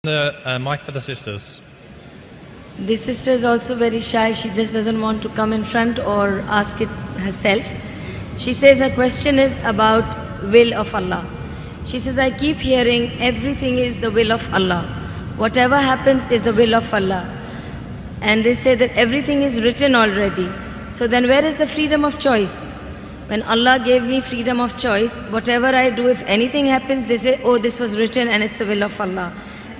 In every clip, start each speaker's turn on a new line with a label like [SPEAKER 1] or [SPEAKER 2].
[SPEAKER 1] The mic for the sisters.
[SPEAKER 2] The sister is also very shy. She just doesn't want to come in front or ask it herself. She says her question is about will of Allah. She says, I keep hearing everything is the will of Allah. Whatever happens is the will of Allah. And they say that everything is written already. So then where is the freedom of choice? When Allah gave me freedom of choice, whatever I do, if anything happens, they say, oh, this was written and it's the will of Allah.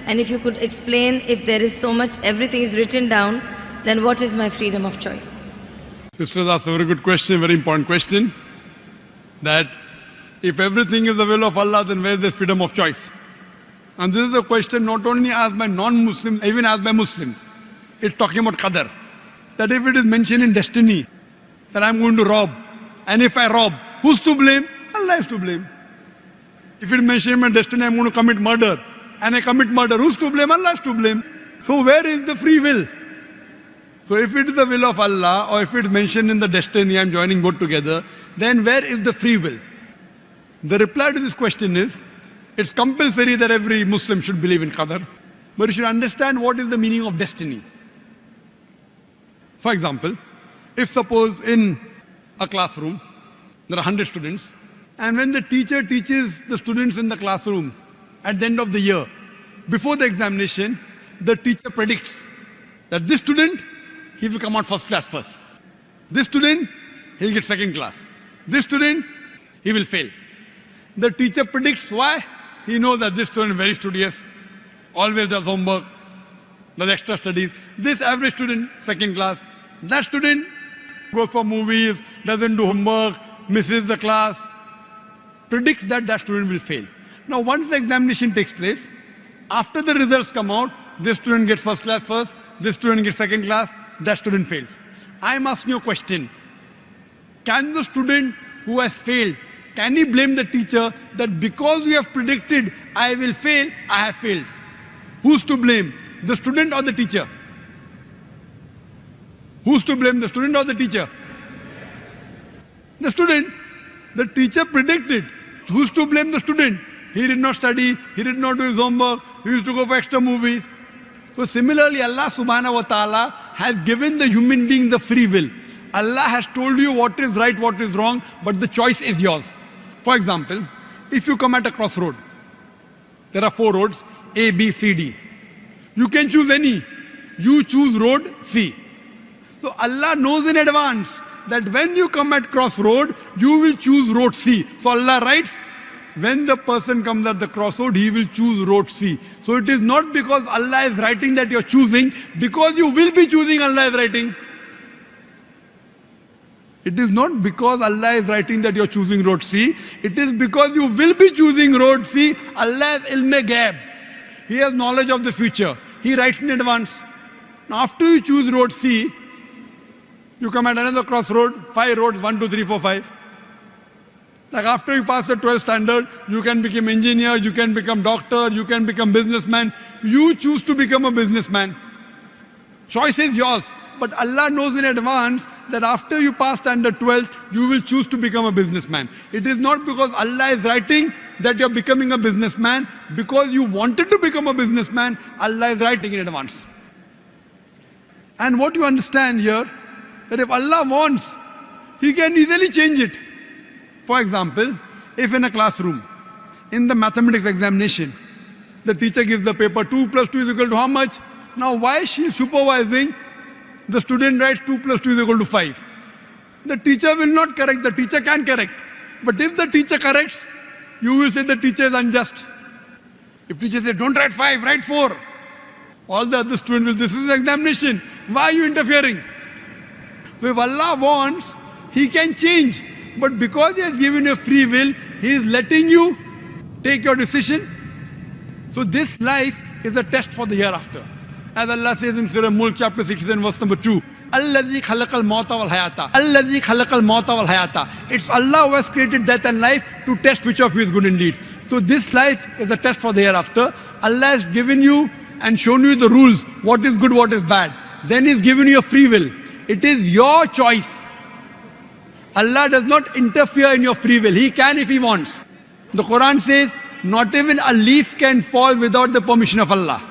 [SPEAKER 2] And if you could explain, if there is so much, everything is written down, then what is my freedom of choice?
[SPEAKER 3] Sisters asked a very good question, very important question. That if everything is the will of Allah, then where is this freedom of choice? And this is a question not only asked by non-Muslims, even asked by Muslims. It's talking about qadar. That if it is mentioned in destiny, that I'm going to rob, and if I rob, who's to blame? Allah is to blame. If it is mentioned in destiny, I'm going to commit murder, and I commit murder, who's to blame? Allah is to blame. So where is the free will? So if it is the will of Allah, or if it is mentioned in the destiny, I'm joining both together, then where is the free will? The reply to this question is, it's compulsory that every Muslim should believe in qadar, but you should understand what is the meaning of destiny. For example, if suppose in a classroom, there are 100 students, and when the teacher teaches the students in the classroom at the end of the year, before the examination, the teacher predicts that this student, he will come out first class first. This student, he'll get second class. This student, he will fail. The teacher predicts why? He knows that this student is very studious, always does homework, does extra studies. This average student, second class. That student goes for movies, doesn't do homework, misses the class, predicts that that student will fail. Now once the examination takes place, after the results come out, this student gets first class first, this student gets second class, that student fails. I'm asking you a question. Can the student who has failed, can he blame the teacher that because you have predicted I will fail, I have failed? Who's to blame? The student or the teacher? Who's to blame, the student or the teacher? The student. The teacher predicted. Who's to blame the student? He did not study, he did not do his homework, he used to go for extra movies. So similarly, Allah subhanahu wa ta'ala has given the human being the free will. Allah has told you what is right, what is wrong, but the choice is yours. For example, if you come at a crossroad, there are 4 roads, A, B, C, D. You can choose any. You choose road C. So Allah knows in advance that when you come at crossroad, you will choose road C. So Allah writes, when the person comes at the crossroad, he will choose road C. So it is not because Allah is writing that you are choosing, because you will be choosing, Allah is writing. It is not because Allah is writing that you are choosing road C. It is because you will be choosing road C. Allah is ilm ghaib. He has knowledge of the future. He writes in advance. Now after you choose road C, you come at another crossroad, 5 roads, 1, 2, 3, 4, 5. Like after you pass the 12th standard, you can become engineer, you can become doctor, you can become businessman. You choose to become a businessman. Choice is yours. But Allah knows in advance that after you pass standard 12th, you will choose to become a businessman. It is not because Allah is writing that you are becoming a businessman. Because you wanted to become a businessman, Allah is writing in advance. And what you understand here, that if Allah wants, He can easily change it. For example, if in a classroom, in the mathematics examination, the teacher gives the paper 2 plus 2 is equal to how much? Now why she is supervising? The student writes 2 plus 2 is equal to 5. The teacher will not correct, the teacher can correct. But if the teacher corrects, you will say the teacher is unjust. If teacher says, don't write 5, write 4. All the other students will, this is examination. Why are you interfering? So if Allah wants, He can change. But because He has given you free will, He is letting you take your decision. So this life is a test for the hereafter. As Allah says in Surah Mulk chapter 16 verse number 2, Alladhi khalaqal mauta wal hayata. Alladhi khalaqal mauta wal hayata. It's Allah who has created death and life to test which of you is good in deeds. So this life is a test for the hereafter. Allah has given you and shown you the rules, what is good, what is bad. Then He's given you a free will. It is your choice. Allah does not interfere in your free will. He can if He wants. The Quran says, not even a leaf can fall without the permission of Allah.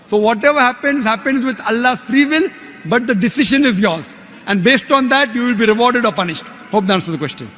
[SPEAKER 3] So whatever happens, happens with Allah's free will, but the decision is yours. And based on that, you will be rewarded or punished. Hope that answers the question.